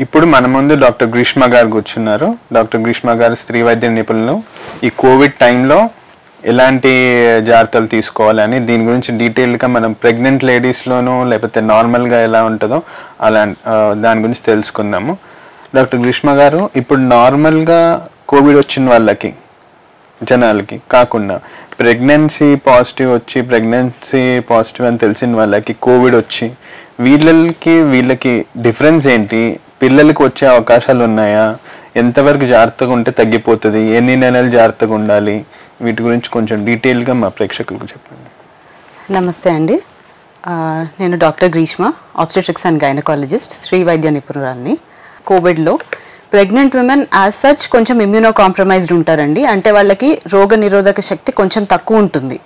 ఇప్పుడు మన ముందు డాక్టర్ గ్రీష్మ గారు కూర్చున్నారు. డాక్టర్ గ్రీష్మ గారు స్త్రీ వైద్య నిపుణులు. ఈ కోవిడ్ టైంలో ఎలాంటి జాగ్రత్తలు తీసుకోవాలని దీని గురించి డీటెయిల్గా మనం ప్రెగ్నెంట్ లేడీస్లోనూ లేకపోతే నార్మల్గా ఎలా ఉంటుందో అలా దాని గురించి తెలుసుకుందాము. డాక్టర్ గ్రీష్మ గారు, ఇప్పుడు నార్మల్గా కోవిడ్ వచ్చిన వాళ్ళకి జనాలకి కాకుండా ప్రెగ్నెన్సీ పాజిటివ్ అని తెలిసిన వాళ్ళకి కోవిడ్ వచ్చి వీళ్ళకి డిఫరెన్స్ ఏంటి? పిల్లలకి వచ్చే అవకాశాలు ఉన్నాయా? ఎంతవరకు జాగ్రత్తగా ఉంటే తగ్గిపోతుంది? ఎన్ని నెలలు జాగ్రత్తగా ఉండాలి? వీటి గురించి కొంచెం డీటెయిల్గా మా ప్రేక్షకులకు చెప్పండి. నమస్తే అండి, నేను doctor Greeshma, obstetrics and gynaecologist, స్త్రీ వైద్య నిపుణురాలిని. కోవిడ్లో ప్రెగ్నెంట్ విమెన్ యాజ్ సచ్ కొంచెం ఇమ్యూనో కాంప్రమైజ్డ్ ఉంటారండి. అంటే వాళ్ళకి రోగ నిరోధక శక్తి కొంచెం తక్కువ ఉంటుంది.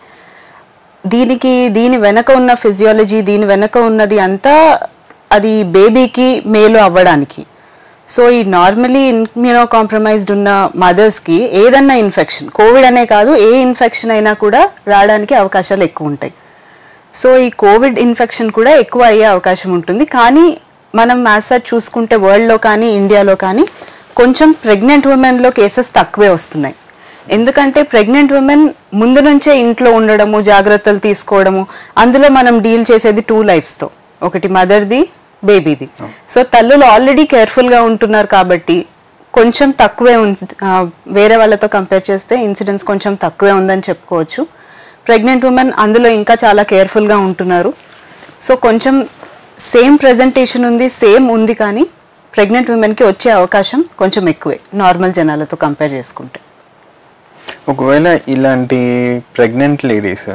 దీని వెనక ఉన్న ఫిజియాలజీ, దీని వెనక ఉన్నది అంతా అది బేబీకి మేలు అవ్వడానికి. సో ఈ నార్మలీ ఇమ్యూనో కాంప్రమైజ్డ్ ఉన్న మదర్స్కి ఏదన్నా ఇన్ఫెక్షన్, కోవిడ్ అనే కాదు ఏ ఇన్ఫెక్షన్ అయినా కూడా రావడానికి అవకాశాలు ఎక్కువ ఉంటాయి. సో ఈ కోవిడ్ ఇన్ఫెక్షన్ కూడా ఎక్కువ అయ్యే అవకాశం ఉంటుంది. కానీ మనం మ్యాథ్స్ చూసుకుంటే వరల్డ్లో కానీ ఇండియాలో కానీ కొంచెం ప్రెగ్నెంట్ ఉమెన్లో కేసెస్ తక్కువే వస్తున్నాయి. ఎందుకంటే ప్రెగ్నెంట్ ఉమెన్ ముందు నుంచే ఇంట్లో ఉండడము, జాగ్రత్తలు తీసుకోవడము, అందులో మనం డీల్ చేసేది 2 లైఫ్స్తో, ఒకటి మదర్ది, బేబీది. సో తల్లులు ఆల్రెడీ కేర్ఫుల్గా ఉంటున్నారు కాబట్టి కొంచెం తక్కువే వేరే వాళ్ళతో కంపేర్ చేస్తే ఇన్సిడెన్స్ కొంచెం తక్కువే ఉందని చెప్పుకోవచ్చు. ప్రెగ్నెంట్ ఉమెన్ అందులో ఇంకా చాలా కేర్ఫుల్గా ఉంటున్నారు. సో కొంచెం సేమ్ ప్రెజెంటేషన్ ఉంది కానీ ప్రెగ్నెంట్ ఉమెన్కి వచ్చే అవకాశం కొంచెం ఎక్కువే నార్మల్ జనాలతో కంపేర్ చేసుకుంటే. ఒకవేళ ఇలాంటి ప్రెగ్నెంట్ లేడీస్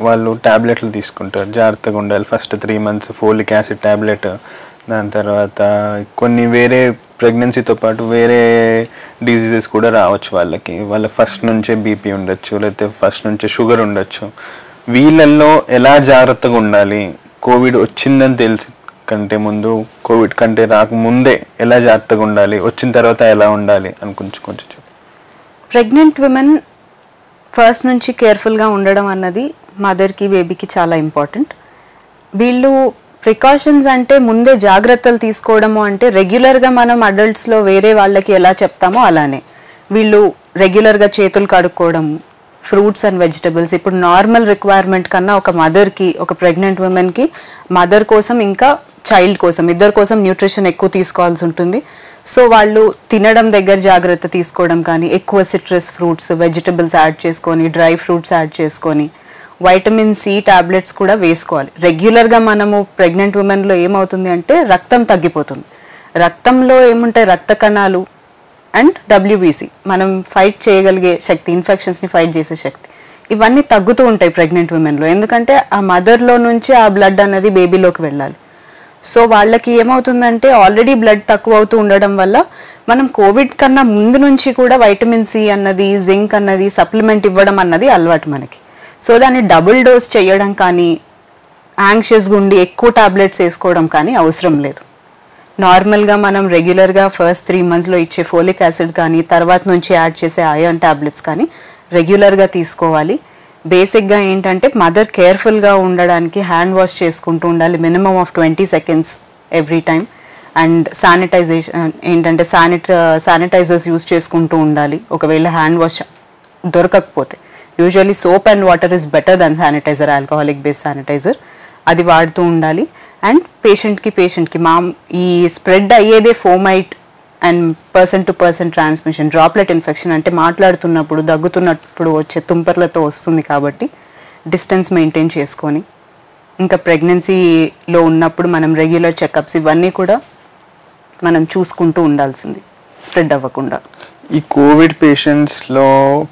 వాళ్ళు ట్యాబ్లెట్లు తీసుకుంటారు, జాగ్రత్తగా ఉండాలి, first 3 months folic acid tablet, దాని తర్వాత కొన్ని వేరే ప్రెగ్నెన్సీతో పాటు వేరే డిజీజెస్ కూడా రావచ్చు వాళ్ళ ఫస్ట్ నుంచే బీపీ ఉండొచ్చు, లేకపోతే ఫస్ట్ నుంచే షుగర్ ఉండొచ్చు. వీళ్ళల్లో ఎలా జాగ్రత్తగా ఉండాలి? కోవిడ్ వచ్చిందని తెలిసి కంటే ముందు, కోవిడ్ కంటే రాకముందే ఎలా జాగ్రత్తగా ఉండాలి, వచ్చిన తర్వాత ఎలా ఉండాలి అని కొంచెం ప్రెగ్నెంట్ విమెన్ ఫస్ట్ నుంచి కేర్ఫుల్గా ఉండడం అన్నది మదర్కి, బేబీకి చాలా ఇంపార్టెంట్. వీళ్ళు ప్రికాషన్స్ అంటే ముందే జాగ్రత్తలు తీసుకోవడము అంటే రెగ్యులర్గా మనం అడల్ట్స్లో వేరే వాళ్ళకి ఎలా చెప్తామో అలానే వీళ్ళు రెగ్యులర్గా చేతులు కడుక్కోవడము, ఫ్రూట్స్ అండ్ వెజిటబుల్స్. ఇప్పుడు నార్మల్ రిక్వైర్మెంట్ కన్నా ఒక మదర్కి, ఒక ప్రెగ్నెంట్ ఉమెన్కి మదర్ కోసం ఇంకా చైల్డ్ కోసం, ఇద్దరు కోసం న్యూట్రిషన్ ఎక్కువ తీసుకోవాల్సి ఉంటుంది. సో వాళ్ళు తినడం దగ్గర జాగ్రత్త తీసుకోవడం కానీ, ఎక్కువ సిట్రస్ ఫ్రూట్స్, వెజిటబుల్స్ యాడ్ చేసుకొని, డ్రై ఫ్రూట్స్ యాడ్ చేసుకొని, వైటమిన్ సి టాబ్లెట్స్ కూడా వేసుకోవాలి. రెగ్యులర్గా మనము ప్రెగ్నెంట్ ఉమెన్లో ఏమవుతుంది అంటే రక్తం తగ్గిపోతుంది. రక్తంలో ఏముంటాయి? రక్త కణాలు అండ్ డబ్ల్యూబీసీ, మనం ఫైట్ చేయగలిగే శక్తి, ఇన్ఫెక్షన్స్ని ఫైట్ చేసే శక్తి, ఇవన్నీ తగ్గుతూ ఉంటాయి ప్రెగ్నెంట్ ఉమెన్లో. ఎందుకంటే ఆ మదర్లో నుంచి ఆ బ్లడ్ అనేది బేబీలోకి వెళ్ళాలి. సో వాళ్ళకి ఏమవుతుందంటే ఆల్రెడీ బ్లడ్ తక్కువ అవుతూ ఉండడం వల్ల మనం కోవిడ్ కన్నా ముందు నుంచి కూడా వైటమిన్ సి అన్నది, జింక్ అన్నది సప్లిమెంట్ ఇవ్వడం అన్నది అలవాటు మనకి. సో దాన్ని డబుల్ డోస్ చేయడం కానీ, యాంగ్షియస్గా ఉండి ఎక్కువ టాబ్లెట్స్ వేసుకోవడం కానీ అవసరం లేదు. నార్మల్గా మనం రెగ్యులర్గా ఫస్ట్ 3 monthsలో ఇచ్చే ఫోలిక్ యాసిడ్ కానీ, తర్వాత నుంచి యాడ్ చేసే ఐరన్ టాబ్లెట్స్ కానీ రెగ్యులర్గా తీసుకోవాలి. బేసిక్గా ఏంటంటే మదర్ కేర్ఫుల్గా ఉండడానికి హ్యాండ్ వాష్ చేసుకుంటూ ఉండాలి, minimum of 20 seconds every time. And sanitisation ఏంటంటే శానిటైజర్స్ యూజ్ చేసుకుంటూ ఉండాలి. ఒకవేళ హ్యాండ్ వాష్ దొరకకపోతే usually soap and water is better than sanitiser, alcoholic based sanitiser, అది వాడుతూ ఉండాలి. అండ్ పేషెంట్కి ఈ స్ప్రెడ్ అయ్యేదే fomite and person to person transmission, droplet infection అంటే మాట్లాడుతున్నప్పుడు, దగ్గుతున్నప్పుడు వచ్చే తుంపర్లతో వస్తుంది. కాబట్టి డిస్టెన్స్ మెయింటైన్ చేసుకొని, ఇంకా ప్రెగ్నెన్సీలో ఉన్నప్పుడు మనం రెగ్యులర్ చెకప్స్ ఇవన్నీ కూడా మనం చూసుకుంటూ ఉండాల్సింది, స్ప్రెడ్ అవ్వకుండా. ఈ కోవిడ్ పేషెంట్స్లో,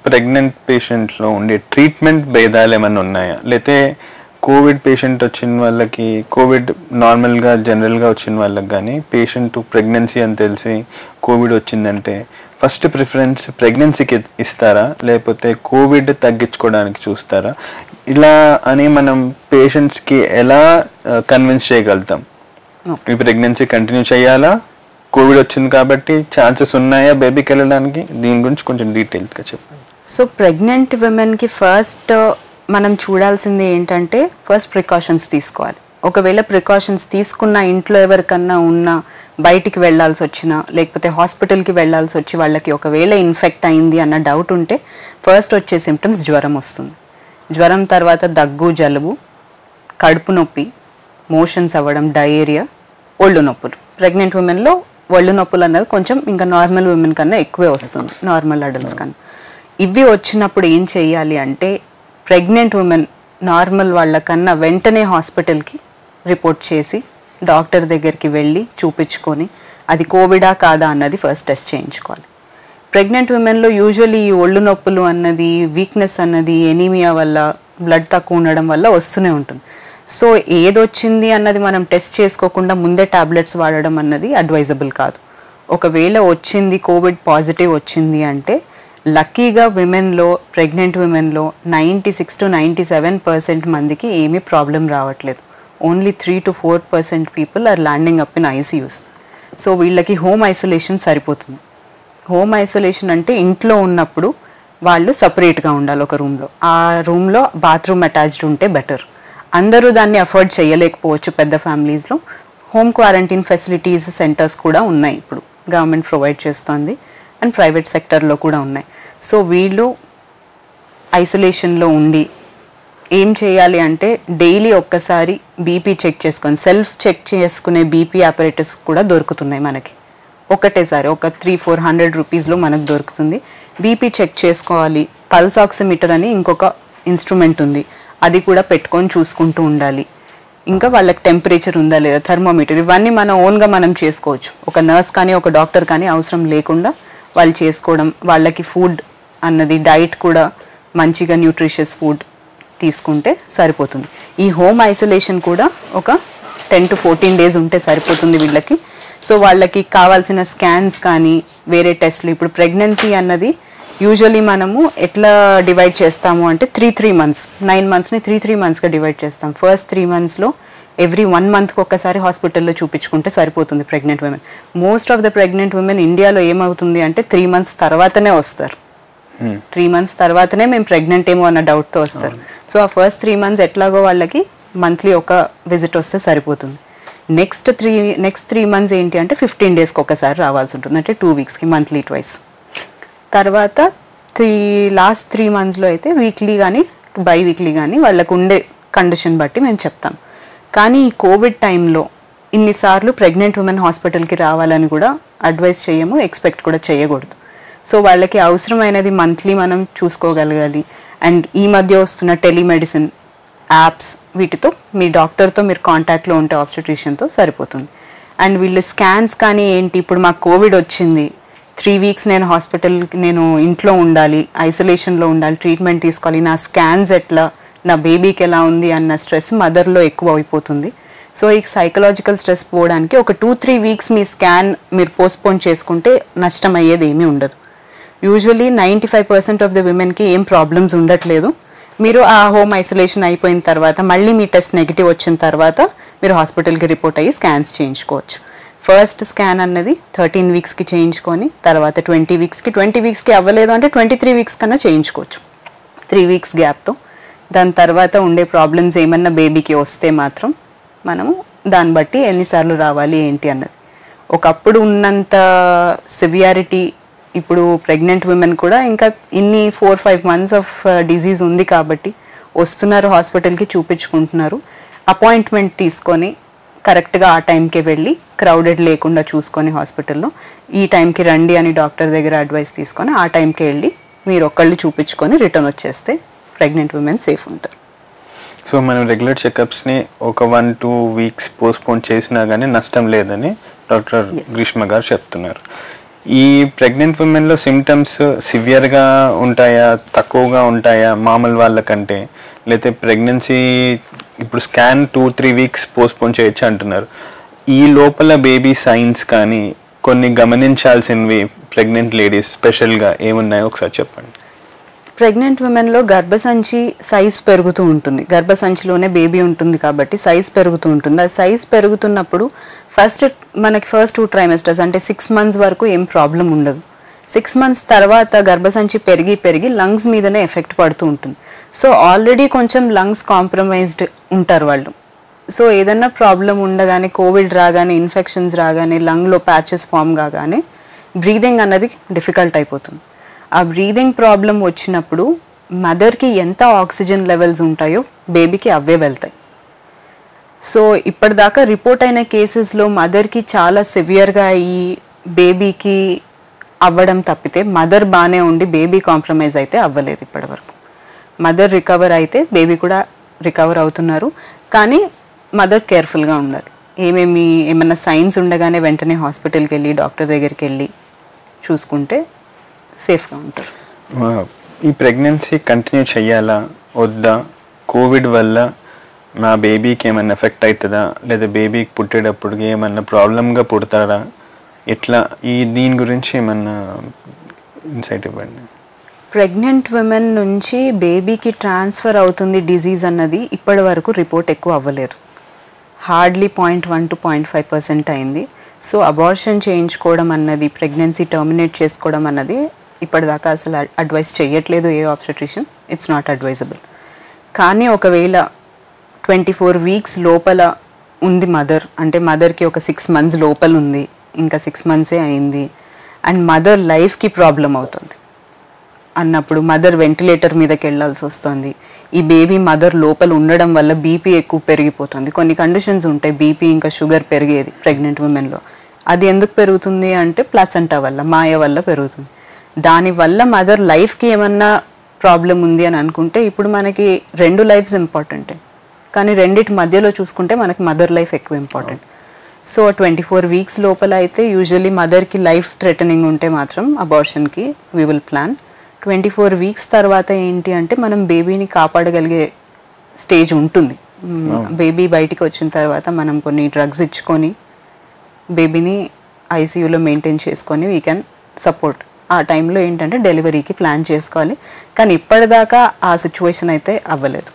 ప్రెగ్నెంట్ పేషెంట్స్లో ఉండే ట్రీట్మెంట్ భేదాలు ఏమైనా ఉన్నాయా? లేతే కోవిడ్ పేషెంట్ వచ్చిన వాళ్ళకి, కోవిడ్ నార్మల్గా జనరల్గా వచ్చిన వాళ్ళకి కానీ పేషెంట్ ప్రెగ్నెన్సీ అని తెలిసి కోవిడ్ వచ్చిందంటే ఫస్ట్ ప్రిఫరెన్స్ ప్రెగ్నెన్సీకి ఇస్తారా, లేకపోతే కోవిడ్ తగ్గించుకోవడానికి చూస్తారా? ఇలా అని మనం పేషెంట్స్కి ఎలా కన్విన్స్ చేయగలుగుతాం? ఈ ప్రెగ్నెన్సీ కంటిన్యూ చేయాలా, కోవిడ్ వచ్చింది కాబట్టి ఛాన్సెస్ ఉన్నాయా బేబీకి వెళ్ళడానికి? దీని గురించి కొంచెం డీటెయిల్గా చెప్పండి. సో ప్రెగ్నెంట్ విమెన్కి ఫస్ట్ మనం చూడాల్సింది ఏంటంటే ఫస్ట్ ప్రికాషన్స్ తీసుకోవాలి. ఒకవేళ ప్రికాషన్స్ తీసుకున్న ఇంట్లో ఎవరికన్నా ఉన్న బయటికి వెళ్ళాల్సి వచ్చినా లేకపోతే హాస్పిటల్కి వెళ్ళాల్సి వచ్చి వాళ్ళకి ఒకవేళ ఇన్ఫెక్ట్ అయింది అన్న డౌట్ ఉంటే ఫస్ట్ వచ్చే సిమ్టమ్స్ జ్వరం వస్తుంది. జ్వరం తర్వాత దగ్గు, జలుబు, కడుపు నొప్పి, మోషన్స్ అవ్వడం, డయేరియా, ఒళ్ళు నొప్పులు. ప్రెగ్నెంట్ ఉమెన్లో ఒళ్ళు నొప్పులు అన్నది కొంచెం ఇంకా నార్మల్ ఉమెన్ కన్నా ఎక్కువే వస్తుంది, నార్మల్ అడల్ట్స్ కన్నా. ఇవి వచ్చినప్పుడు ఏం చేయాలి అంటే ప్రెగ్నెంట్ ఉమెన్ నార్మల్ వాళ్ళకన్నా వెంటనే హాస్పిటల్కి రిపోర్ట్ చేసి డాక్టర్ దగ్గరికి వెళ్ళి చూపించుకొని అది కోవిడా కాదా అన్నది ఫస్ట్ టెస్ట్ చేయించుకోవాలి. ప్రెగ్నెంట్ ఉమెన్లో యూజువల్లీ ఈ ఒళ్ళు నొప్పులు అన్నది, వీక్నెస్ అన్నది ఎనీమియా వల్ల, బ్లడ్ తక్కువ ఉండడం వల్ల వస్తూనే ఉంటుంది. సో ఏదొచ్చింది అన్నది మనం టెస్ట్ చేసుకోకుండా ముందే టాబ్లెట్స్ వాడడం అన్నది అడ్వైజబుల్ కాదు. ఒకవేళ వచ్చింది కోవిడ్ పాజిటివ్ వచ్చింది అంటే లక్కీగా విమెన్లో, ప్రెగ్నెంట్ విమెన్లో 96 to 97% మందికి ఏమీ ప్రాబ్లం రావట్లేదు. Only 3 to 4% people are landing up in ICUs. So వీళ్ళకి హోమ్ ఐసోలేషన్ సరిపోతుంది. హోమ్ ఐసోలేషన్ అంటే ఇంట్లో ఉన్నప్పుడు వాళ్ళు సపరేట్గా ఉండాలి ఒక రూమ్లో. ఆ రూమ్లో బాత్రూమ్ అటాచ్డ్ ఉంటే బెటర్. అందరూ దాన్ని అఫోర్డ్ చేయలేకపోవచ్చు పెద్ద ఫ్యామిలీస్లో. హోమ్ క్వారంటైన్ ఫెసిలిటీస్ సెంటర్స్ కూడా ఉన్నాయి, ఇప్పుడు గవర్నమెంట్ ప్రొవైడ్ చేస్తోంది అండ్ ప్రైవేట్ సెక్టర్లో కూడా ఉన్నాయి. సో వీళ్ళు ఐసోలేషన్లో ఉండి ఏం చేయాలి అంటే డైలీ ఒక్కసారి బీపీ చెక్ చేసుకొని, సెల్ఫ్ చెక్ చేసుకునే బీపీ ఆపరేటర్స్ కూడా దొరుకుతున్నాయి మనకి. ఒకటేసారి ఒక 300-400 రూపీస్లో మనకు దొరుకుతుంది. బీపీ చెక్ చేసుకోవాలి. పల్స్ ఆక్సిమీటర్ అని ఇంకొక ఇన్స్ట్రుమెంట్ ఉంది, అది కూడా పెట్టుకొని చూసుకుంటూ ఉండాలి. ఇంకా వాళ్ళకి టెంపరేచర్ ఉందా లేదా, థర్మోమీటర్, ఇవన్నీ మనం ఓన్గా మనం చేసుకోవచ్చు. ఒక నర్స్ కానీ ఒక డాక్టర్ కానీ అవసరం లేకుండా వాళ్ళు చేసుకోవడం. వాళ్ళకి ఫుడ్ అన్నది, డైట్ కూడా మంచిగా న్యూట్రిషియస్ ఫుడ్ తీసుకుంటే సరిపోతుంది. ఈ హోమ్ ఐసోలేషన్ కూడా ఒక 10 to 14 days ఉంటే సరిపోతుంది వీళ్ళకి. సో వాళ్ళకి కావాల్సిన స్కాన్స్ కానీ వేరే టెస్ట్లు, ఇప్పుడు ప్రెగ్నెన్సీ అన్నది యూజువల్లీ మనము ఎట్లా డివైడ్ చేస్తాము అంటే 3 months, 9 monthsని 3 monthsగా డివైడ్ చేస్తాం. ఫస్ట్ 3 monthsలో ఎవ్రీ 1 monthకి ఒక్కసారి హాస్పిటల్లో చూపించుకుంటే సరిపోతుంది pregnant women. Most of the pregnant women ఇండియాలో ఏమవుతుంది అంటే 3 months తర్వాతనే వస్తారు. 3 months తర్వాతనే మేము ప్రెగ్నెంట్ ఏమో అన్న డౌట్తో వస్తారు. సో ఆ ఫస్ట్ 3 months ఎట్లాగో వాళ్ళకి మంత్లీ ఒక విజిట్ వస్తే సరిపోతుంది. నెక్స్ట్ 3 months ఏంటి అంటే 15 daysకి ఒకసారి రావాల్సి ఉంటుంది, అంటే 2 weeksకి మంత్లీ ట్వైస్. తర్వాత లాస్ట్ 3 monthsలో అయితే వీక్లీ కానీ బై వీక్లీ కానీ వాళ్ళకు ఉండే కండిషన్ బట్టి మేము చెప్తాం. కానీ ఈ కోవిడ్ టైంలో ఇన్నిసార్లు ప్రెగ్నెంట్ ఉమెన్ హాస్పిటల్కి రావాలని కూడా అడ్వైస్ చేయము, ఎక్స్పెక్ట్ కూడా చేయకూడదు. సో వాళ్ళకి అవసరమైనది మంత్లీ మనం చూసుకోగలగాలి. అండ్ ఈ మధ్య వస్తున్న టెలిమెడిసిన్ యాప్స్, వీటితో మీ డాక్టర్తో మీరు కాంటాక్ట్లో ఉంటే ఆబ్స్టెట్రిషియన్తో సరిపోతుంది. అండ్ వీళ్ళు స్కాన్స్ కానీ ఏంటి, ఇప్పుడు మాకు కోవిడ్ వచ్చింది, 3 weeks నేను ఇంట్లో ఉండాలి, ఐసోలేషన్లో ఉండాలి, ట్రీట్మెంట్ తీసుకోవాలి, నా స్కాన్స్ ఎట్లా, నా బేబీకి ఎలా ఉంది అన్న స్ట్రెస్ మదర్లో ఎక్కువ అయిపోతుంది. సో ఈ సైకలాజికల్ స్ట్రెస్ పోవడానికి ఒక 2-3 weeks మీ స్కాన్ మీరు పోస్ట్పోన్ చేసుకుంటే నష్టం అయ్యేది ఏమీ ఉండదు. యూజువల్లీ 95% ఆఫ్ ద విమెన్కి ఏం ప్రాబ్లమ్స్ ఉండట్లేదు. మీరు ఆ హోమ్ ఐసోలేషన్ అయిపోయిన తర్వాత మళ్ళీ మీ టెస్ట్ నెగిటివ్ వచ్చిన తర్వాత మీరు హాస్పిటల్కి రిపోర్ట్ అయ్యి స్కాన్స్ చేయించుకోవచ్చు. ఫస్ట్ స్కాన్ అన్నది 13 weeksకి చేయించుకొని తర్వాత 20 weeksకి అవ్వలేదు అంటే 23 weeks కన్నా చేయించుకోవచ్చు 3 weeks గ్యాప్తో. దాని తర్వాత ఉండే ప్రాబ్లమ్స్ ఏమన్నా బేబీకి వస్తే మాత్రం మనము దాన్ని బట్టి ఎన్నిసార్లు రావాలి ఏంటి అన్నది. ఒకప్పుడు ఉన్నంత సివియారిటీ ఇప్పుడు ప్రెగ్నెంట్ విమెన్ కూడా ఇంకా ఇన్ని 4-5 months ఆఫ్ డిజీజ్ ఉంది కాబట్టి వస్తున్నారు హాస్పిటల్కి, చూపించుకుంటున్నారు. అపాయింట్మెంట్ తీసుకొని కరెక్ట్గా ఆ టైంకి వెళ్ళి క్రౌడెడ్ లేకుండా చూసుకొని హాస్పిటల్లో ఈ టైంకి రండి అని డాక్టర్ దగ్గర అడ్వైస్ తీసుకొని ఆ టైంకి వెళ్ళి మీరు ఒక్కళ్ళు చూపించుకొని రిటర్న్ వచ్చేస్తే ప్రెగ్నెంట్ ఉమెన్ సేఫ్ ఉంటారు. సో మనం రెగ్యులర్ చెకప్స్ని ఒక 1-2 weeks పోస్ట్పోన్ చేసినా కానీ నష్టం లేదని డాక్టర్ గ్రీష్మ గారు చెప్తున్నారు. ఈ ప్రెగ్నెంట్ ఉమెన్లో సిమ్టమ్స్ సివియర్గా ఉంటాయా, తక్కువగా ఉంటాయా మామూలు వాళ్ళకంటే, లేకపోతే ప్రెగ్నెన్సీ ఇప్పుడు స్కాన్ 2-3 weeks పోస్ట్పోన్ చేయొచ్చు అంటున్నారు, ఈ లోపల బేబీ సైన్స్ కానీ కొన్ని గమనించాల్సినవి ప్రెగ్నెంట్ లేడీస్ స్పెషల్గా ఏమున్నాయో ఒకసారి చెప్పండి. ప్రెగ్నెంట్ ఉమెన్లో గర్భసంచి సైజ్ పెరుగుతూ ఉంటుంది, గర్భసంచిలోనే బేబీ ఉంటుంది కాబట్టి సైజ్ పెరుగుతూ ఉంటుంది. ఆ సైజ్ పెరుగుతున్నప్పుడు మనకి ఫస్ట్ 2 trimesters అంటే 6 months వరకు ఏం ప్రాబ్లం ఉండదు. 6 months తర్వాత గర్భసంచి పెరిగి లంగ్స్ మీదనే ఎఫెక్ట్ పడుతూ ఉంటుంది. సో ఆల్రెడీ కొంచెం లంగ్స్ కాంప్రమైజ్డ్ ఉంటారు వాళ్ళు. సో ఏదన్నా ప్రాబ్లం ఉండగానే, కోవిడ్ రాగానే, ఇన్ఫెక్షన్స్ రాగానే, లంగ్లో ప్యాచెస్ ఫామ్ కాగానే బ్రీదింగ్ అన్నది డిఫికల్ట్ అయిపోతుంది. ఆ బ్రీదింగ్ ప్రాబ్లం వచ్చినప్పుడు మదర్కి ఎంత ఆక్సిజన్ లెవెల్స్ ఉంటాయో బేబీకి అవే వెళ్తాయి. సో ఇప్పటిదాకా రిపోర్ట్ అయిన కేసెస్లో మదర్కి చాలా సివియర్గా అయ్యి బేబీకి అవ్వడం తప్పితే, మదర్ బాగానే ఉండి బేబీ కాంప్రమైజ్ అయితే అవ్వలేదు ఇప్పటివరకు. మదర్ రికవర్ అయితే బేబీ కూడా రికవర్ అవుతున్నారు. కానీ మదర్ కేర్ఫుల్గా ఉండాలి. ఏమన్నా సైన్స్ ఉండగానే వెంటనే హాస్పిటల్కి వెళ్ళి డాక్టర్ దగ్గరికి వెళ్ళి చూసుకుంటే సేఫ్గా ఉంటారు. ఈ ప్రెగ్నెన్సీ కంటిన్యూ చేయాలా వద్దా, కోవిడ్ వల్ల మా బేబీకి ఏమన్నా ఎఫెక్ట్ అవుతుందా, లేదా బేబీకి పుట్టేటప్పటికి ఏమన్నా ప్రాబ్లంగా పుడతారా, ఇట్లా దీని గురించి ఏమన్నా ఇన్సైట్ ఇవ్వండి. ప్రెగ్నెంట్ విమెన్ నుంచి బేబీకి ట్రాన్స్ఫర్ అవుతుంది డిజీజ్ అన్నది ఇప్పటి వరకు రిపోర్ట్ ఎక్కువ అవ్వలేదు. హార్డ్లీ 0.1 to 0.5% అయింది. సో అబార్షన్ చేయించుకోవడం అన్నది, ప్రెగ్నెన్సీ టర్మినేట్ చేసుకోవడం అన్నది ఇప్పటిదాకా అసలు అడ్వైస్ చేయట్లేదు ఏ ఆబ్స్టెట్రిషియన్. It's not advisable. కానీ ఒకవేళ 24 weeks లోపల ఉంది మదర్, అంటే మదర్కి ఒక 6 months లోపల ఉంది, ఇంకా 6 months అయింది, అండ్ మదర్ లైఫ్కి ప్రాబ్లం అవుతుంది అన్నప్పుడు, మదర్ వెంటిలేటర్ మీదకి వెళ్ళాల్సి వస్తుంది, ఈ బేబీ మదర్ లోపల ఉండడం వల్ల బీపీ ఎక్కువ పెరిగిపోతుంది. కొన్ని కండిషన్స్ ఉంటాయి బీపీ ఇంకా షుగర్ పెరిగేది ప్రెగ్నెంట్ ఉమెన్లో. అది ఎందుకు పెరుగుతుంది అంటే ప్లాసెంటా వల్ల, మాయ వల్ల పెరుగుతుంది. దానివల్ల మదర్ లైఫ్కి ఏమన్నా ప్రాబ్లం ఉంది అని అనుకుంటే, ఇప్పుడు మనకి 2 lives ఇంపార్టెంటే, కానీ రెండిటి మధ్యలో చూసుకుంటే మనకి మదర్ లైఫ్ ఎక్కువ ఇంపార్టెంట్. సో 24 weeks లోపల అయితే యూజువల్లీ మదర్కి లైఫ్ థ్రెటనింగ్ ఉంటే మాత్రం అబార్షన్కి వీ విల్ ప్లాన్. 24 weeks తర్వాత ఏంటి అంటే మనం బేబీని కాపాడగలిగే స్టేజ్ ఉంటుంది. బేబీ బయటికి వచ్చిన తర్వాత మనం కొన్ని డ్రగ్స్ ఇచ్చుకొని బేబీని ఐసీయూలో మెయింటైన్ చేసుకొని వీ కెన్ సపోర్ట్. ఆ టైంలో ఏంటంటే డెలివరీకి ప్లాన్ చేసుకోవాలి. కానీ ఇప్పటిదాకా ఆ సిచ్యువేషన్ అయితే అవ్వలేదు.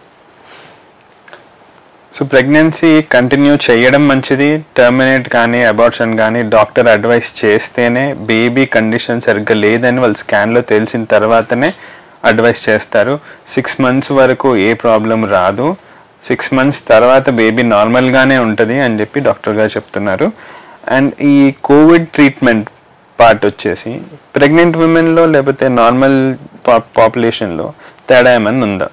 సో ప్రెగ్నెన్సీ కంటిన్యూ చేయడం మంచిది, టర్మినేట్ కానీ అబార్షన్ కానీ డాక్టర్ అడ్వైస్ చేస్తేనే, బేబీ కండిషన్ సరిగ్గా లేదని వాళ్ళు స్కాన్లో తెలిసిన తర్వాతనే అడ్వైస్ చేస్తారు. 6 months వరకు ఏ ప్రాబ్లం రాదు, 6 months తర్వాత బేబీ నార్మల్గానే ఉంటుంది అని చెప్పి డాక్టర్ గారు చెప్తున్నారు. అండ్ ఈ కోవిడ్ ట్రీట్మెంట్ పార్ట్ వచ్చేసి ప్రెగ్నెంట్ ఉమెన్లో లేకపోతే నార్మల్ పాపులేషన్లో తేడా ఏమన్నా ఉందా?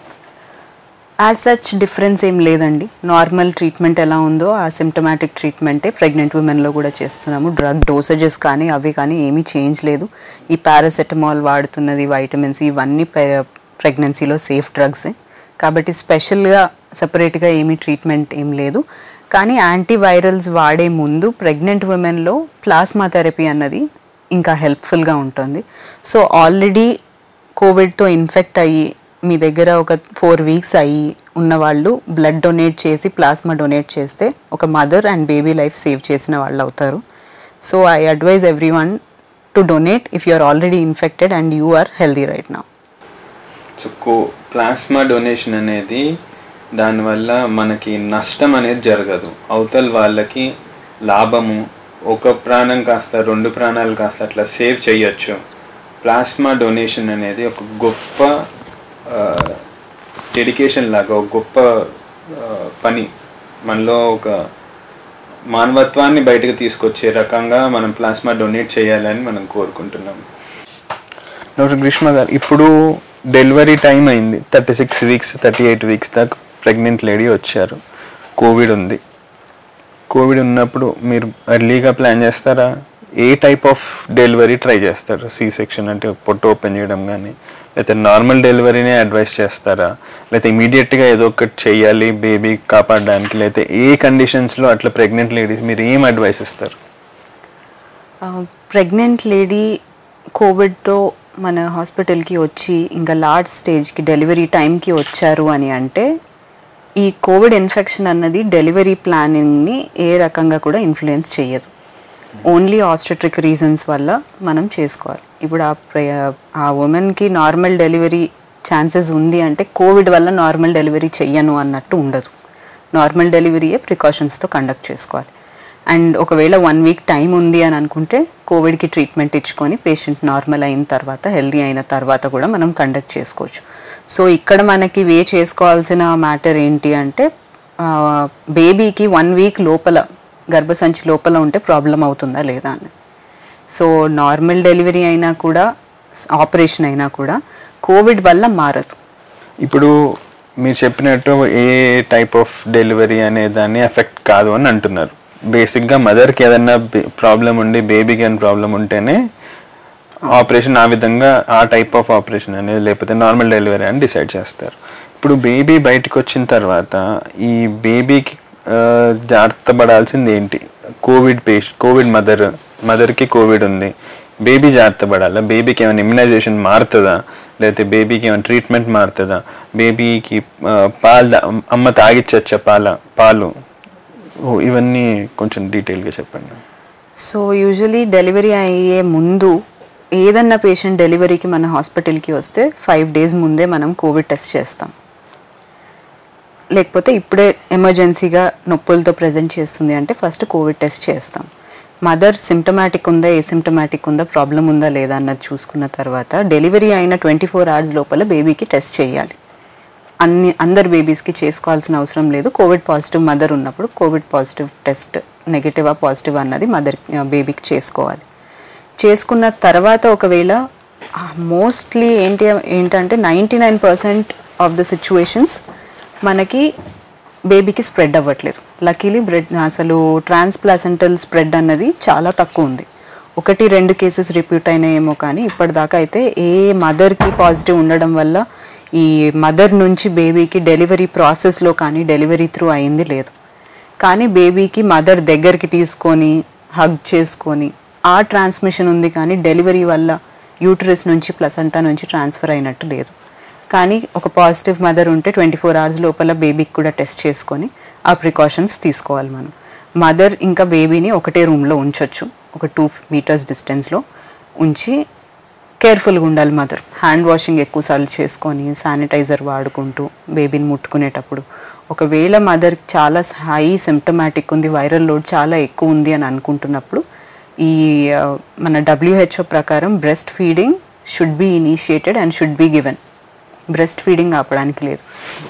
యాజ్ సచ్ డిఫరెన్స్ ఏం లేదండి. నార్మల్ ట్రీట్మెంట్ ఎలా ఉందో ఆ సిమ్టమాటిక్ ట్రీట్మెంటే ప్రెగ్నెంట్ ఉమెన్లో కూడా చేస్తున్నాము. డ్రగ్ డోసేజెస్ కానీ అవి కానీ ఏమీ చేంజ్ లేదు. ఈ పారాసెటమాల్ వాడుతున్నది, వైటమిన్స్, ఇవన్నీ ప్రెగ్నెన్సీలో సేఫ్ డ్రగ్సే. కాబట్టి స్పెషల్గా సపరేట్గా ఏమీ ట్రీట్మెంట్ ఏం లేదు. కానీ యాంటీవైరల్స్ వాడే ముందు ప్రెగ్నెంట్ ఉమెన్లో ప్లాస్మా థెరపీ అన్నది ఇంకా హెల్ప్ఫుల్గా ఉంటుంది. సో ఆల్రెడీ కోవిడ్తో ఇన్ఫెక్ట్ అయ్యి మీ దగ్గర ఒక 4 weeks అయ్యి ఉన్నవాళ్ళు బ్లడ్ డొనేట్ చేసి ప్లాస్మా డొనేట్ చేస్తే ఒక mother and baby life save చేసిన వాళ్ళు అవుతారు. So I advise everyone to donate if you are already infected and you are healthy right now. So plasma donation అనేది దానివల్ల మనకి నష్టం అనేది జరగదు, అవతల వాళ్ళకి లాభము. ఒక ప్రాణం కాస్త 2 ప్రాణాలు కాస్త అట్లా సేవ్ చేయొచ్చు. ప్లాస్మా డొనేషన్ అనేది ఒక గొప్ప డెడికేషన్ లాగా, ఒక గొప్ప పని. మనలో ఒక మానవత్వాన్ని బయటకు తీసుకొచ్చే రకంగా మనం ప్లాస్మా డొనేట్ చేయాలని మనం కోరుకుంటున్నాం. డాక్టర్ గ్రీష్మ గారు, ఇప్పుడు డెలివరీ టైం అయింది, 36 weeks 38 weeks దాకా ప్రెగ్నెంట్ లేడీ వచ్చారు, కోవిడ్ ఉంది. కోవిడ్ ఉన్నప్పుడు మీరు ఎర్లీగా ప్లాన్ చేస్తారా? ఏ టైప్ ఆఫ్ డెలివరీ ట్రై చేస్తారు? సి సెక్షన్ అంటే పొట్టు ఓపెన్ చేయడం కానీ, లేకపోతే నార్మల్ డెలివరీనే అడ్వైస్ చేస్తారా, లేకపోతే ఇమీడియట్గా ఏదో ఒకటి చేయాలి బేబీ కాపాడడానికి, లేకపోతే ఏ కండిషన్స్లో అట్లా ప్రెగ్నెంట్ లేడీస్ మీరు ఏం అడ్వైస్ ఇస్తారు? ప్రెగ్నెంట్ లేడీ కోవిడ్తో మన హాస్పిటల్కి వచ్చి ఇంకా లాస్ట్ స్టేజ్కి డెలివరీ టైంకి వచ్చారు అని అంటే, ఈ కోవిడ్ ఇన్ఫెక్షన్ అన్నది డెలివరీ ప్లానింగ్ని ఏ రకంగా కూడా ఇన్ఫ్లుయెన్స్ చేయదు. ఓన్లీ ఆబ్స్టెట్రిక్ రీజన్స్ వల్ల మనం చేసుకోవాలి. ఇప్పుడు ఆ ఉమెన్కి నార్మల్ డెలివరీ ఛాన్సెస్ ఉంది అంటే కోవిడ్ వల్ల నార్మల్ డెలివరీ చెయ్యను అన్నట్టు ఉండదు. నార్మల్ డెలివరీయే ప్రికాషన్స్తో కండక్ట్ చేసుకోవాలి. అండ్ ఒకవేళ 1 week టైం ఉంది అని అనుకుంటే కోవిడ్కి ట్రీట్మెంట్ ఇచ్చుకొని పేషెంట్ నార్మల్ అయిన తర్వాత, హెల్దీ అయిన తర్వాత కూడా మనం కండక్ట్ చేసుకోవచ్చు. సో ఇక్కడ మనకి చేసుకోవాల్సిన మ్యాటర్ ఏంటి అంటే బేబీకి 1 వీక్ లోపల గర్భసంచి లోపల ఉంటే ప్రాబ్లం అవుతుందా లేదా అని. సో నార్మల్ డెలివరీ అయినా కూడా ఆపరేషన్ అయినా కూడా కోవిడ్ వల్ల మారదు. ఇప్పుడు మీరు చెప్పినట్టు ఏ టైప్ ఆఫ్ డెలివరీ అనే దాన్ని ఎఫెక్ట్ కాదు అని అంటున్నారు. బేసిక్గా మదర్కి ఏదైనా ప్రాబ్లం ఉండి బేబీకి ఏమైనా ప్రాబ్లం ఉంటేనే ఆపరేషన్ ఆ విధంగా ఆ టైప్ ఆఫ్ ఆపరేషన్ అనేది లేకపోతే నార్మల్ డెలివరీ అని డిసైడ్ చేస్తారు. ఇప్పుడు బేబీ బయటకు వచ్చిన తర్వాత ఈ బేబీకి జాగ్రత్త పడాల్సింది ఏంటి? కోవిడ్ మదర్కి కోవిడ్ ఉంది, బేబీ జాగ్రత్త పడాలా? బేబీకి ఏమైనా ఇమ్యునైజేషన్ మారుతుందా, లేకపోతే బేబీకి ఏమైనా ట్రీట్మెంట్ మారుతుందా? బేబీకి అమ్మ తాగిచ్చచ్చా పాలు? ఇవన్నీ కొంచెం డీటెయిల్గా చెప్పండి. సో యూజువలీ డెలివరీ అయ్యే ముందు ఏదన్నా పేషెంట్ డెలివరీకి మన హాస్పిటల్కి వస్తే 5 days ముందే మనం కోవిడ్ టెస్ట్ చేస్తాం. లేకపోతే ఇప్పుడే ఎమర్జెన్సీగా నొప్పులతో ప్రజెంట్ చేస్తుంది అంటే ఫస్ట్ కోవిడ్ టెస్ట్ చేస్తాం. మదర్ సిమ్టమాటిక్ ఉందా, ఏసిమ్టమాటిక్ ఉందా, ప్రాబ్లం ఉందా లేదా అన్నది చూసుకున్న తర్వాత డెలివరీ అయిన 24 hours లోపల బేబీకి టెస్ట్ చేయాలి. అందరు బేబీస్కి చేసుకోవాల్సిన అవసరం లేదు. కోవిడ్ పాజిటివ్ మదర్ ఉన్నప్పుడు కోవిడ్ పాజిటివ్ టెస్ట్ నెగిటివా పాజిటివ్ అన్నది బేబీకి చేసుకోవాలి. చేసుకున్న తర్వాత ఒకవేళ మోస్ట్లీ ఏంటంటే 99% ఆఫ్ ద సిచ్యువేషన్స్ మనకి బేబీకి స్ప్రెడ్ అవ్వట్లేదు. లక్కీలీ అసలు ట్రాన్స్ప్లాసెంటల్ స్ప్రెడ్ అన్నది చాలా తక్కువ ఉంది. 1-2 కేసెస్ రిపీట్ అయినాయేమో, కానీ ఇప్పటిదాకా అయితే ఏ మదర్కి పాజిటివ్ ఉండడం వల్ల ఈ మదర్ నుంచి బేబీకి డెలివరీ ప్రాసెస్లో కానీ డెలివరీ త్రూ అయింది లేదు. కానీ బేబీకి మదర్ దగ్గరికి తీసుకొని హగ్ చేసుకొని ఆ ట్రాన్స్మిషన్ ఉంది, కానీ డెలివరీ వల్ల యూటరస్ నుంచి ప్లసెంటా నుంచి ట్రాన్స్ఫర్ అయినట్టు లేదు. కానీ ఒక పాజిటివ్ మదర్ ఉంటే 24 hours లోపల బేబీకి కూడా టెస్ట్ చేసుకొని ఆ ప్రికాషన్స్ తీసుకోవాలి. మనం మదర్ ఇంకా బేబీని ఒకటే రూమ్లో ఉంచవచ్చు, ఒక 2 meters డిస్టెన్స్లో ఉంచి కేర్ఫుల్గా ఉండాలి. మదర్ హ్యాండ్ వాషింగ్ ఎక్కువసార్లు చేసుకొని శానిటైజర్ వాడుకుంటూ బేబీని ముట్టుకునేటప్పుడు. ఒకవేళ మదర్ చాలా హై సిమ్టమాటిక్ ఉంది, వైరల్ లోడ్ చాలా ఎక్కువ ఉంది అని అనుకుంటున్నప్పుడు ఈ మన WHO ప్రకారం breast feeding should be initiated and should be given. Breast feeding ఆపడానికి లేదు.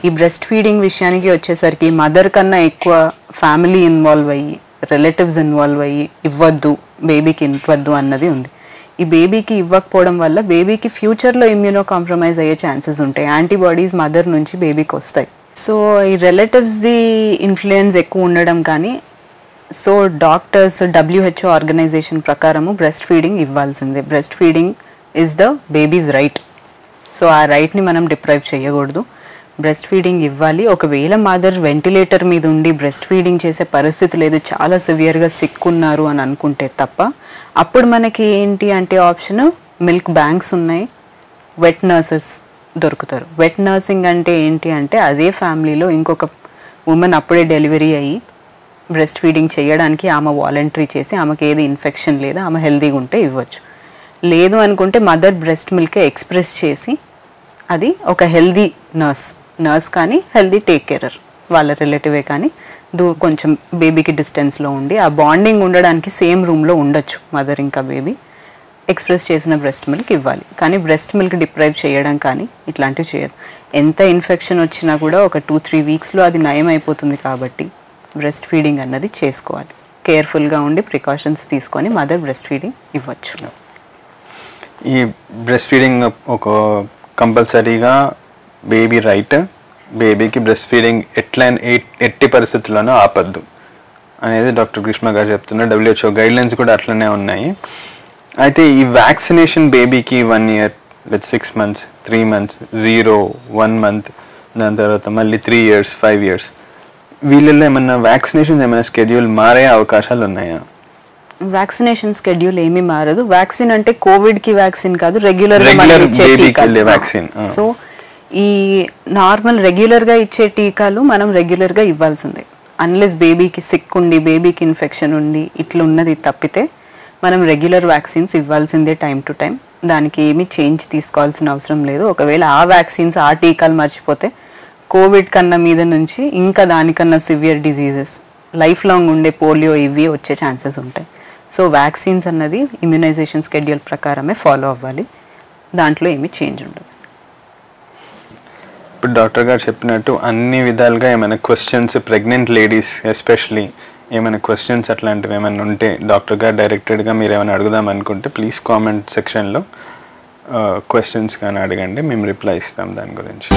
ఈ బ్రెస్ట్ ఫీడింగ్ విషయానికి వచ్చేసరికి మదర్ కన్నా ఎక్కువ ఫ్యామిలీ ఇన్వాల్వ్ అయ్యి, రిలేటివ్స్ ఇన్వాల్వ్ అయ్యి ఇవ్వద్దు, బేబీకి ఇవ్వద్దు అన్నది ఉంది. ఈ బేబీకి ఇవ్వకపోవడం వల్ల బేబీకి ఫ్యూచర్లో ఇమ్యూనో కాంప్రమైజ్ అయ్యే ఛాన్సెస్ ఉంటాయి. యాంటీబాడీస్ మదర్ నుంచి బేబీకి వస్తాయి. సో ఈ రిలేటివ్స్ది ఇన్ఫ్లుయెన్స్ ఎక్కువ ఉండడం, కానీ సో డాక్టర్స్ WHO ఆర్గనైజేషన్ ప్రకారము బ్రెస్ట్ ఫీడింగ్ ఇవ్వాల్సిందే. Breast feeding is the babies right. So ఆ రైట్ని మనం డిప్రైవ్ చేయకూడదు. బ్రెస్ట్ ఫీడింగ్ ఇవ్వాలి. ఒకవేళ మదర్ వెంటిలేటర్ మీద ఉండి బ్రెస్ట్ ఫీడింగ్ చేసే పరిస్థితి లేదు, చాలా సివియర్గా సిక్ ఉన్నారు అని అనుకుంటే తప్ప, అప్పుడు మనకి ఏంటి అంటే ఆప్షన్ మిల్క్ బ్యాంక్స్ ఉన్నాయి, వెట్ నర్సెస్ దొరుకుతారు. వెట్ నర్సింగ్ అంటే ఏంటి అంటే అదే ఫ్యామిలీలో ఇంకొక ఉమెన్ అప్పుడే డెలివరీ అయ్యి బ్రెస్ట్ ఫీడింగ్ చేయడానికి ఆమె వాలంటరీ చేసి ఆమెకి ఏది ఇన్ఫెక్షన్ లేదా ఆమె హెల్తీగా ఉంటే ఇవ్వచ్చు. లేదు అనుకుంటే మదర్ బ్రెస్ట్ మిల్క్ ఎక్స్ప్రెస్ చేసి అది ఒక హెల్దీ నర్స్ కానీ హెల్దీ టేక్ కేరర్ వాళ్ళ రిలేటివే కానీ కొంచెం బేబీకి డిస్టెన్స్లో ఉండి ఆ బాండింగ్ ఉండడానికి సేమ్ రూమ్లో ఉండొచ్చు మదర్ ఇంకా బేబీ. ఎక్స్ప్రెస్ చేసిన బ్రెస్ట్ మిల్క్ ఇవ్వాలి, కానీ బ్రెస్ట్ మిల్క్ డిప్రైవ్ చేయడం కానీ ఇట్లాంటివి చేయదు. ఎంత ఇన్ఫెక్షన్ వచ్చినా కూడా ఒక 2-3 weeksలో అది నయం అయిపోతుంది. కాబట్టి బ్రెస్ట్ ఫీడింగ్ అన్నది చేసుకోవాలి. కేర్ఫుల్గా ఉండి ప్రికాషన్స్ తీసుకొని మదర్ బ్రెస్ట్ ఫీడింగ్ ఇవ్వచ్చు. ఈ బ్రెస్ట్ ఫీడింగ్ ఒక కంపల్సరీగా బేబీ రైట్, బేబీకి బ్రెస్ట్ ఫీడింగ్ ఎట్టి పరిస్థితుల్లోనూ ఆపద్దు అనేది డాక్టర్ గ్రీష్మ గారు చెప్తున్నారు. WHO గైడ్లైన్స్ కూడా అట్లనే ఉన్నాయి. అయితే ఈ వ్యాక్సినేషన్ బేబీకి 1 year, 6 months, 3 months, 0, 1 month, దాని తర్వాత మళ్ళీ 3 years, 5 years, వీళ్ళల్లో ఏమన్నా వ్యాక్సినేషన్ ఏమైనా స్కెడ్యూల్ మారే అవకాశాలు ఉన్నాయా? వ్యాక్సినేషన్ స్కెడ్యూల్ ఏమీ మారదు. వ్యాక్సిన్ అంటే కోవిడ్కి వ్యాక్సిన్ కాదు, రెగ్యులర్ వ్యాక్సిన్. సో ఈ నార్మల్ రెగ్యులర్గా ఇచ్చే టీకాలు మనం రెగ్యులర్గా ఇవ్వాల్సిందే. అన్లెస్ బేబీకి సిక్ ఉండి బేబీకి ఇన్ఫెక్షన్ ఉండి ఇట్లా ఉన్నది తప్పితే మనం రెగ్యులర్ వ్యాక్సిన్స్ ఇవ్వాల్సిందే టైం టు టైం. దానికి ఏమీ చేంజ్ తీసుకోవాల్సిన అవసరం లేదు. ఒకవేళ ఆ వ్యాక్సిన్స్ ఆ టీకాలు మర్చిపోతే కోవిడ్ కన్నా మీద నుంచి ఇంకా దానికన్నా సివియర్ డిజీజెస్ లైఫ్ లాంగ్ ఉండే పోలియో ఇవి వచ్చే ఛాన్సెస్ ఉంటాయి. సో వ్యాక్సిన్స్ అన్నది ఇమ్యునైజేషన్ స్కెడ్యూల్ ప్రకారమే ఫాలో అవ్వాలి, దాంట్లో ఏమీ చేంజ్ ఉండదు. ఇప్పుడు డాక్టర్ గారు చెప్పినట్టు అన్ని విధాలుగా ఏమైనా క్వశ్చన్స్, ప్రెగ్నెంట్ లేడీస్ ఎస్పెషలీ ఏమైనా క్వశ్చన్స్ అట్లాంటివి ఏమైనా ఉంటే డాక్టర్ గారు డైరెక్టెడ్గా మీరు ఏమైనా అడుగుదాం అనుకుంటే ప్లీజ్ కామెంట్ సెక్షన్లో క్వశ్చన్స్ కానీ అడగండి, మేము రిప్లై ఇస్తాం దాని గురించి.